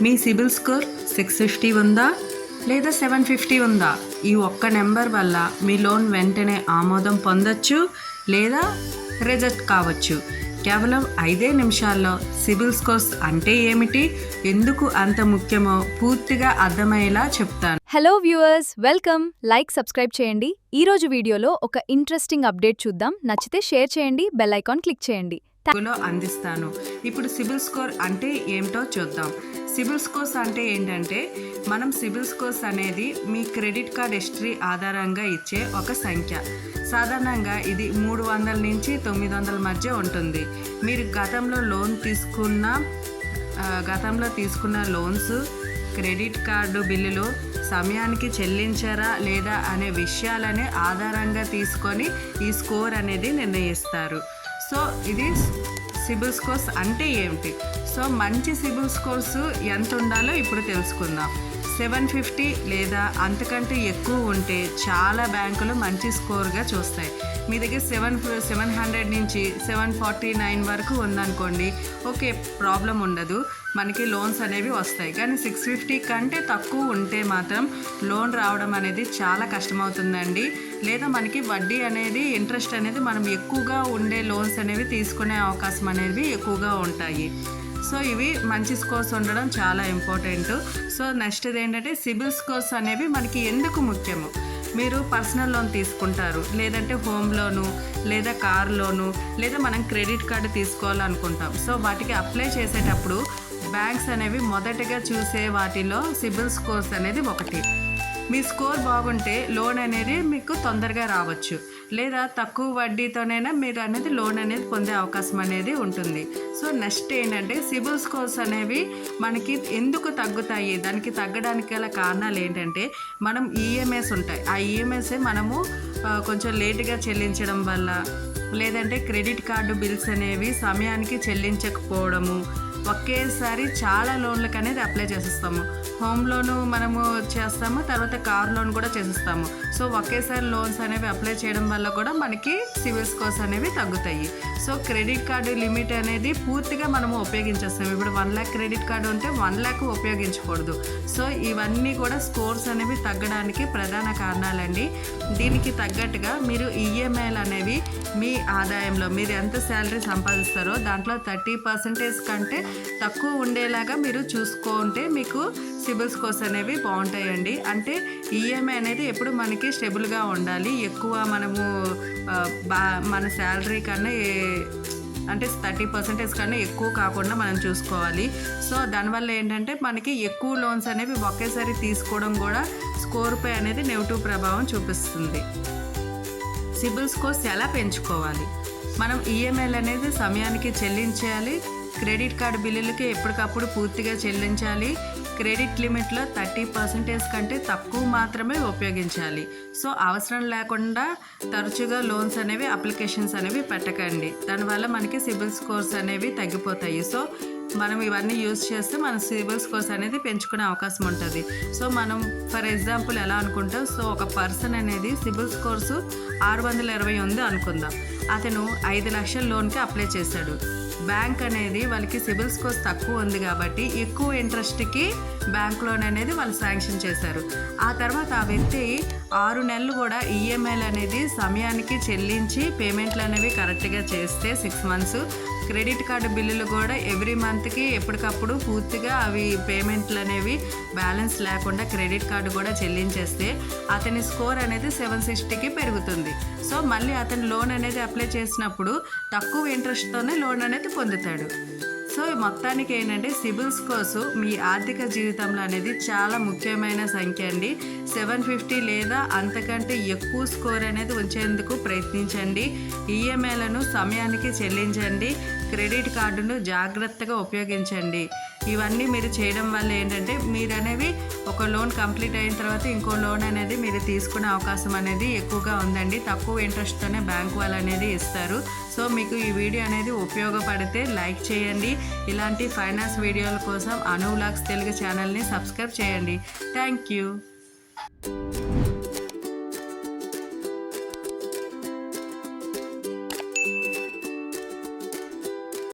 మీ CIBIL score 650 ఉందా లేదా 750 ఉందా? ఈ ఒక్క నెంబర్ వల్ల మీ లోన్ వెంటనే ఆమోదం పొందొచ్చు లేదా రిజెక్ట్ కావచ్చు. కేవలం 5 నిమిషాల్లో సిబిల్ స్కోర్స్ అంటే ఏమిటి, ఎందుకు అంత ముఖ్యమో పూర్తిగా అర్థమయ్యేలా చెప్తాను. Hello viewers, welcome. సబ్స్క్రైబ్ చేయండి. ఈరోజు వీడియోలో ఒక ఇంట్రెస్టింగ్ అప్డేట్ చూద్దాం. నచ్చితే షేర్ చేయండి, బెల్ ఐకాన్ క్లిక్ చేయండి. అందిస్తాను. ఇప్పుడు సిబిల్ స్కోర్ అంటే ఏమిటో చూద్దాం. సిబిల్ స్కోర్స్ అంటే ఏంటంటే, మనం సిబిల్ స్కోర్స్ అనేది మీ క్రెడిట్ కార్డ్ హిస్టరీ ఆధారంగా ఇచ్చే ఒక సంఖ్య. సాధారణంగా ఇది 300 నుంచి 900 మధ్య ఉంటుంది. మీరు గతంలో తీసుకున్న లోన్స్, క్రెడిట్ కార్డు బిల్లులు సమయానికి చెల్లించారా లేదా అనే విషయాలని ఆధారంగా తీసుకొని ఈ స్కోర్ అనేది నిర్ణయిస్తారు. సో ఇది సిబిల్ స్కోర్స్ అంటే ఏమిటి? సో మంచి సిబిల్ స్కోర్స్ ఎంత ఉండాలో ఇప్పుడు తెలుసుకుందాం. 750 లేదా అంతకంటే ఎక్కువ ఉంటే చాలా బ్యాంకులు మంచి స్కోర్గా చూస్తాయి. మీ దగ్గర 700 నుంచి 749 వరకు ఉందనుకోండి, ఓకే, ప్రాబ్లం ఉండదు, మనకి లోన్స్ అనేవి వస్తాయి. కానీ 650 కంటే తక్కువ ఉంటే మాత్రం లోన్ రావడం అనేది చాలా కష్టమవుతుందండి. లేదా మనకి వడ్డీ అనేది, ఇంట్రెస్ట్ అనేది మనం ఎక్కువగా ఉండే లోన్స్ అనేవి తీసుకునే అవకాశం అనేవి ఎక్కువగా ఉంటాయి. సో ఇవి మంచి స్కోర్స్ ఉండడం చాలా ఇంపార్టెంట్. సో నెక్స్ట్ ఏంటంటే, సిబిల్ స్కోర్స్ అనేవి మనకి ఎందుకు ముఖ్యము? మీరు పర్సనల్ లోన్ తీసుకుంటారు, లేదంటే హోమ్ లోను, లేదా కార్ లోను, లేదా మనం క్రెడిట్ కార్డు తీసుకోవాలనుకుంటాం. సో వాటికి అప్లై చేసేటప్పుడు బ్యాంక్స్ అనేవి మొదటగా చూసే వాటిలో సిబిల్ స్కోర్స్ అనేది ఒకటి. మీ స్కోర్ బాగుంటే లోన్ అనేది మీకు తొందరగా రావచ్చు, లేదా తక్కువ వడ్డీతోనైనా మీరు అనేది లోన్ అనేది పొందే అవకాశం అనేది ఉంటుంది. సో నెక్స్ట్ ఏంటంటే, సిబిల్ స్కోర్స్ అనేవి మనకి ఎందుకు తగ్గుతాయి? దానికి తగ్గడానికి గల కారణాలు ఏంటంటే, మనం ఈఎంఐస్ ఉంటాయి. ఆ ఈఎంఐసే మనము కొంచెం లేటుగా చెల్లించడం వల్ల, లేదంటే క్రెడిట్ కార్డు బిల్స్ అనేవి సమయానికి చెల్లించకపోవడము, ఒకేసారి చాలా లోన్లకు అనేది అప్లై చేసేస్తాము. హోమ్ లోను మనము చేస్తాము, తర్వాత కార్ లోన్ కూడా చేసేస్తాము. సో ఒకేసారి లోన్స్ అనేవి అప్లై చేయడం వల్ల కూడా మనకి సిబిల్ స్కోర్స్ అనేవి తగ్గుతాయి. సో క్రెడిట్ కార్డు లిమిట్ అనేది పూర్తిగా మనము ఉపయోగించేస్తాము. ఇప్పుడు 1 lakh క్రెడిట్ కార్డు ఉంటే 1 lakh ఉపయోగించకూడదు. సో ఇవన్నీ కూడా స్కోర్స్ అనేవి తగ్గడానికి ప్రధాన కారణాలండి. దీనికి తగ్గట్టుగా మీరు ఈఎంఐలు అనేవి మీ ఆదాయంలో మీరు ఎంత శాలరీ సంపాదిస్తారో దాంట్లో 30% కంటే తక్కువ ఉండేలాగా మీరు చూసుకుంటే మీకు సిబిల్ స్కోర్స్ అనేవి బాగుంటాయండి. అంటే ఈఎంఐ అనేది ఎప్పుడు మనకి స్టేబుల్గా ఉండాలి. ఎక్కువ మనము మన శాలరీ కన్నా అంటే 30% కన్నా ఎక్కువ కాకుండా మనం చూసుకోవాలి. సో దానివల్ల ఏంటంటే, మనకి ఎక్కువ లోన్స్ అనేవి ఒకేసారి తీసుకోవడం కూడా స్కోర్పై అనేది నెగిటివ్ ప్రభావం చూపిస్తుంది. సిబిల్ స్కోర్స్ ఎలా పెంచుకోవాలి? మనం ఈఎంఐలు అనేది సమయానికి చెల్లించాలి. క్రెడిట్ కార్డు బిల్లులకి ఎప్పటికప్పుడు పూర్తిగా చెల్లించాలి. క్రెడిట్ లిమిట్లో 30% కంటే తక్కువ మాత్రమే ఉపయోగించాలి. సో అవసరం లేకుండా తరచుగా లోన్స్ అనేవి, అప్లికేషన్స్ అనేవి పెట్టకండి. దానివల్ల మనకి సిబిల్ స్కోర్స్ అనేవి తగ్గిపోతాయి. సో మనం ఇవన్నీ యూజ్ చేస్తే మన సిబిల్ స్కోర్స్ అనేది పెంచుకునే అవకాశం ఉంటుంది. సో మనం ఫర్ ఎగ్జాంపుల్ ఎలా అనుకుంటాం, సో ఒక పర్సన్ అనేది సిబిల్ స్కోర్స్ 620 ఉంది అనుకుందాం. అతను 5 లక్షల లోన్కి అప్లై చేశాడు. బ్యాంక్ అనేది వాళ్ళకి సిబిల్ స్కోర్స్ తక్కువ ఉంది కాబట్టి ఎక్కువ ఇంట్రెస్ట్కి బ్యాంక్ లోన్ అనేది వాళ్ళు శాంక్షన్ చేశారు. ఆ తర్వాత ఆ వ్యక్తి 6 నెలలు కూడా ఈఎంఐలు అనేది సమయానికి చెల్లించి పేమెంట్లు అనేవి కరెక్ట్గా చేస్తే 6 months, క్రెడిట్ కార్డు బిల్లులు కూడా ఎవ్రీ మంత్కి ఎప్పటికప్పుడు పూర్తిగా అవి పేమెంట్లు అనేవి బ్యాలెన్స్ లేకుండా క్రెడిట్ కార్డు కూడా చెల్లించేస్తే అతని స్కోర్ అనేది 760కి పెరుగుతుంది. సో మళ్ళీ అతను లోన్ అనేది అప్లై చేసినప్పుడు తక్కువ ఇంట్రెస్ట్తోనే లోన్ అనేది పొందుతాడు. సో మొత్తానికి ఏంటంటే, సిబిల్ స్కోర్స్ మీ ఆర్థిక జీవితంలో అనేది చాలా ముఖ్యమైన సంఖ్య అండి. 750 లేదా అంతకంటే ఎక్కువ స్కోర్ అనేది ఉంచేందుకు ప్రయత్నించండి. ఈఎంఐలను సమయానికి చెల్లించండి. క్రెడిట్ కార్డును జాగ్రత్తగా ఉపయోగించండి. ఇవన్నీ మీరు చేయడం వల్ల ఏంటంటే, మీరు అనేవి ఒక లోన్ కంప్లీట్ అయిన తర్వాత ఇంకో లోన్ అనేది మీరు తీసుకునే అవకాశం అనేది ఎక్కువగా ఉందండి. తక్కువ ఇంట్రెస్ట్తోనే బ్యాంక్ వాళ్ళు అనేది ఇస్తారు. సో మీకు ఈ వీడియో అనేది ఉపయోగపడితే లైక్ చేయండి. ఇలాంటి ఫైనాన్స్ వీడియోల కోసం అను వ్లాగ్స్ తెలుగు ఛానల్ని సబ్స్క్రైబ్ చేయండి. Thank you.